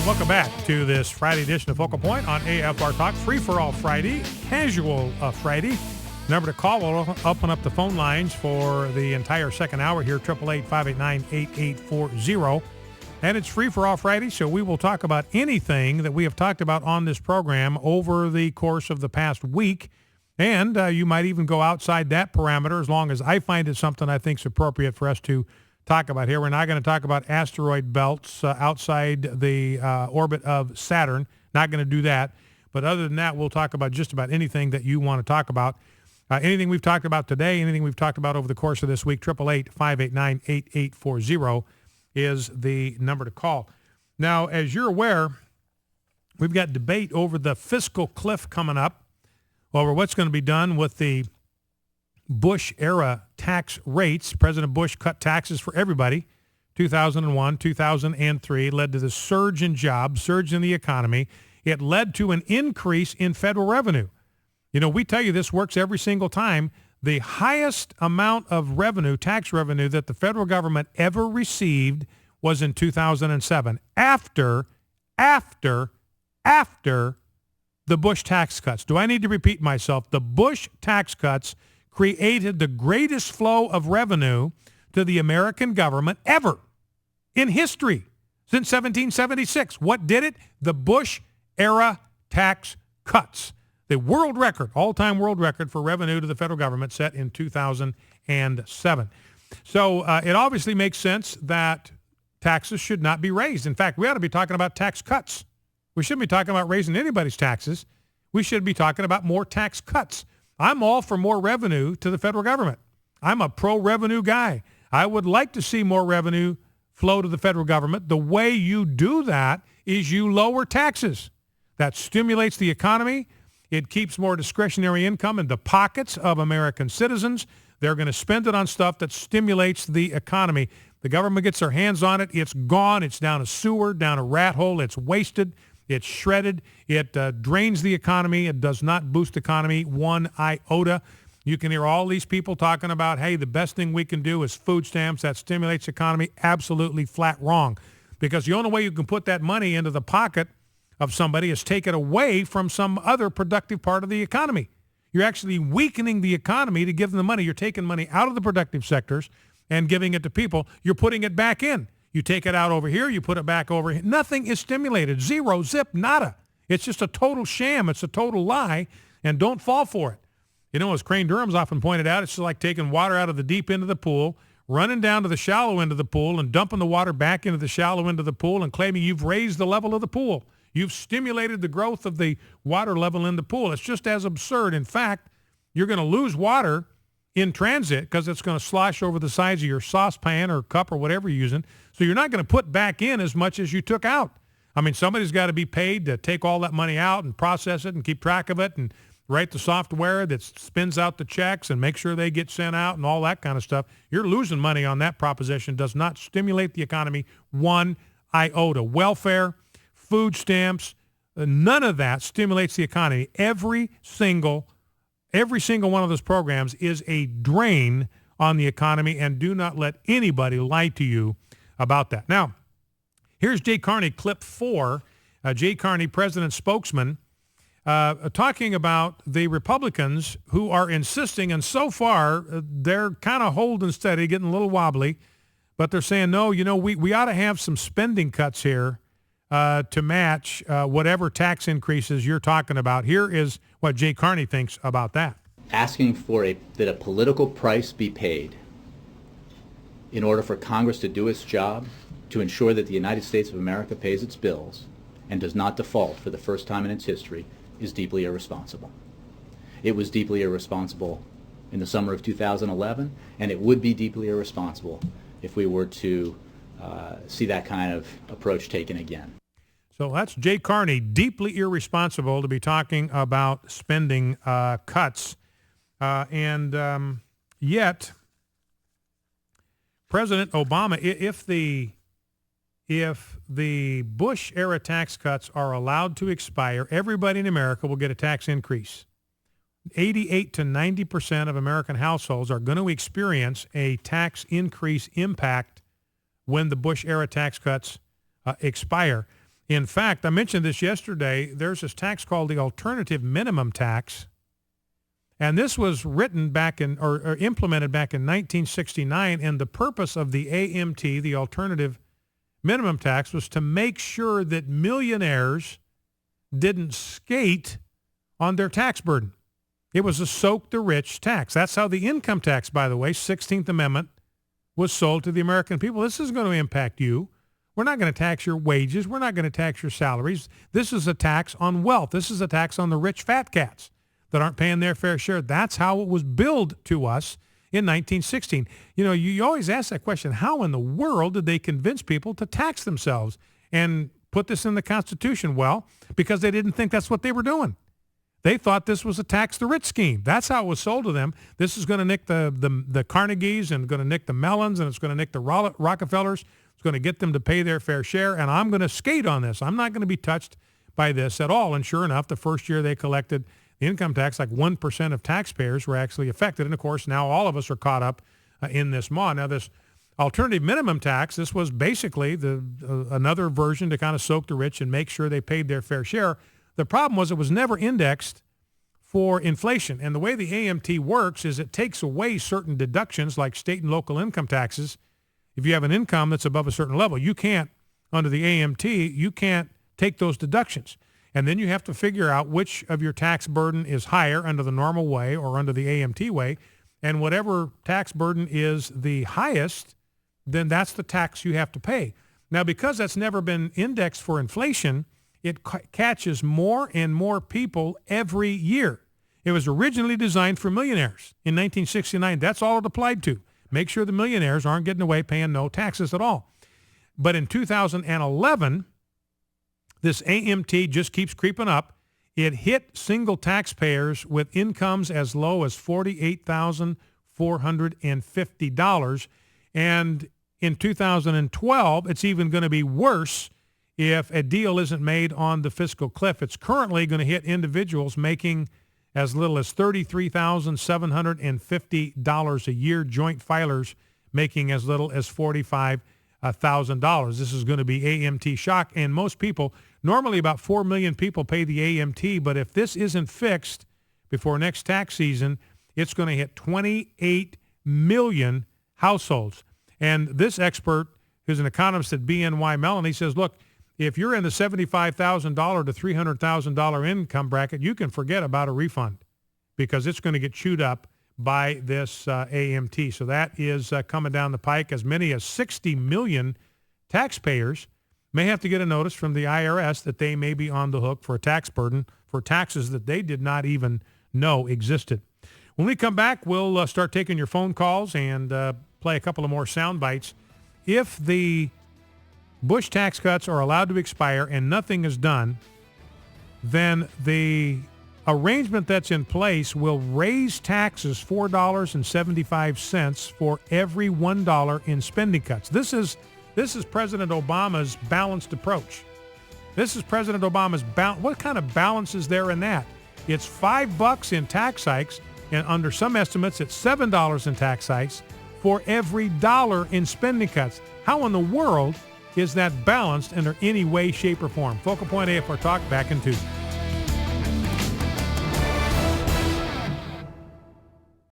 And welcome back to this Friday edition of Focal Point on AFR Talk. Free for all Friday, casual Friday. Number to call, we'll open up the phone lines for the entire second hour here, 888-589-8840. And it's free for all Friday, so we will talk about anything that we have talked about on this program over the course of the past week. And you might even go outside that parameter as long as I find it something I think is appropriate for us to talk about here. We're not going to talk about asteroid belts outside the orbit of Saturn. Not going to do that. But other than that, we'll talk about just about anything that you want to talk about. Anything we've talked about today, anything we've talked about over the course of this week, 888-589-8840 is the number to call. Now, as you're aware, we've got debate over the fiscal cliff coming up, over what's going to be done with the Bush-era tax rates. President Bush cut taxes for everybody. 2001, 2003 led to the surge in jobs, surge in the economy. It led to an increase in federal revenue. You know, we tell you this works every single time. The highest amount of revenue, tax revenue, that the federal government ever received was in 2007, after the Bush tax cuts. Do I need to repeat myself? The Bush tax cuts created the greatest flow of revenue to the American government ever in history since 1776. What did it? The Bush-era tax cuts. The world record, all-time world record for revenue to the federal government set in 2007. So it obviously makes sense that taxes should not be raised. In fact, we ought to be talking about tax cuts. We shouldn't be talking about raising anybody's taxes. We should be talking about more tax cuts. I'm all for more revenue to the federal government. I'm a pro-revenue guy. I would like to see more revenue flow to the federal government. The way you do that is you lower taxes. That stimulates the economy. It keeps more discretionary income in the pockets of American citizens. They're going to spend it on stuff that stimulates the economy. The government gets their hands on it. It's gone. It's down a sewer, down a rat hole. It's wasted. It's shredded. It drains the economy. It does not boost the economy one iota. You can hear all these people talking about, hey, the best thing we can do is food stamps. That stimulates the economy. Absolutely flat wrong. Because the only way you can put that money into the pocket of somebody is take it away from some other productive part of the economy. You're actually weakening the economy to give them the money. You're taking money out of the productive sectors and giving it to people. You're putting it back in. You take it out over here, you put it back over here. Nothing is stimulated. Zero, zip, nada. It's just a total sham. It's a total lie, and don't fall for it. You know, as Crane Durham's often pointed out, it's like taking water out of the deep end of the pool, running down to the shallow end of the pool, and dumping the water back into the shallow end of the pool and claiming you've raised the level of the pool. You've stimulated the growth of the water level in the pool. It's just as absurd. In fact, you're going to lose water in transit because it's going to slosh over the sides of your saucepan or cup or whatever you're using. So you're not going to put back in as much as you took out. I mean, somebody's got to be paid to take all that money out and process it and keep track of it and write the software that spins out the checks and make sure they get sent out and all that kind of stuff. You're losing money on that proposition. Does not stimulate the economy one iota. Welfare, food stamps, none of that stimulates the economy. Every single one of those programs is a drain on the economy, and do not let anybody lie to you about that. Now, here's Jay Carney, clip 4. Jay Carney, president's spokesman, talking about the Republicans who are insisting, and so far they're kind of holding steady, getting a little wobbly, but they're saying, no, you know, we ought to have some spending cuts here to match whatever tax increases you're talking about. Here is what Jay Carney thinks about that. Asking for that a political price be paid in order for Congress to do its job to ensure that the United States of America pays its bills and does not default for the first time in its history is deeply irresponsible. It was deeply irresponsible in the summer of 2011, and it would be deeply irresponsible if we were to see that kind of approach taken again. So that's Jay Carney, deeply irresponsible to be talking about spending cuts. And yet, President Obama, if the Bush-era tax cuts are allowed to expire, everybody in America will get a tax increase. 88 to 90% of American households are going to experience a tax increase impact when the Bush-era tax cuts expire. In fact, I mentioned this yesterday, there's this tax called the alternative minimum tax. And this was written back in, or implemented back in 1969. And the purpose of the AMT, the alternative minimum tax, was to make sure that millionaires didn't skate on their tax burden. It was a soak the rich tax. That's how the income tax, by the way, 16th Amendment, was sold to the American people. This is going to impact you. We're not going to tax your wages. We're not going to tax your salaries. This is a tax on wealth. This is a tax on the rich fat cats that aren't paying their fair share. That's how it was billed to us in 1916. You know, you always ask that question, how in the world did they convince people to tax themselves and put this in the Constitution? Well, because they didn't think that's what they were doing. They thought this was a tax the rich scheme. That's how it was sold to them. This is going to nick the Carnegies and going to nick the Mellons and it's going to nick the Rockefellers. It's going to get them to pay their fair share, and I'm going to skate on this. I'm not going to be touched by this at all. And sure enough, the first year they collected the income tax, like 1% of taxpayers were actually affected. And of course, now all of us are caught up in this maw. Now, this alternative minimum tax, this was basically another version to kind of soak the rich and make sure they paid their fair share. The problem was it was never indexed for inflation. And the way the AMT works is it takes away certain deductions like state and local income taxes. If you have an income that's above a certain level, you can't, under the AMT, you can't take those deductions. And then you have to figure out which of your tax burden is higher under the normal way or under the AMT way. And whatever tax burden is the highest, then that's the tax you have to pay. Now, because that's never been indexed for inflation, it catches more and more people every year. It was originally designed for millionaires. In 1969, that's all it applied to. Make sure the millionaires aren't getting away paying no taxes at all. But in 2011, this AMT just keeps creeping up. It hit single taxpayers with incomes as low as $48,450. And in 2012, it's even going to be worse if a deal isn't made on the fiscal cliff. It's currently going to hit individuals making as little as $33,750 a year, joint filers making as little as $45,000. This is going to be AMT shock. And most people, normally about 4 million people pay the AMT, but if this isn't fixed before next tax season, it's going to hit 28 million households. And this expert, who's an economist at BNY Mellon, he says, look, if you're in the $75,000 to $300,000 income bracket, you can forget about a refund because it's going to get chewed up by this AMT. So that is coming down the pike. As many as 60 million taxpayers may have to get a notice from the IRS that they may be on the hook for a tax burden for taxes that they did not even know existed. When we come back, we'll start taking your phone calls and play a couple of more sound bites. If the Bush tax cuts are allowed to expire and nothing is done, then the arrangement that's in place will raise taxes $4.75 for every $1 in spending cuts. This is President Obama's balanced approach. This is President Obama's what kind of balance is there in that? It's $5 in tax hikes, and under some estimates, it's $7 in tax hikes for every dollar in spending cuts. How in the world is that balanced under any way, shape, or form? Focal Point AFR Talk, back in 2.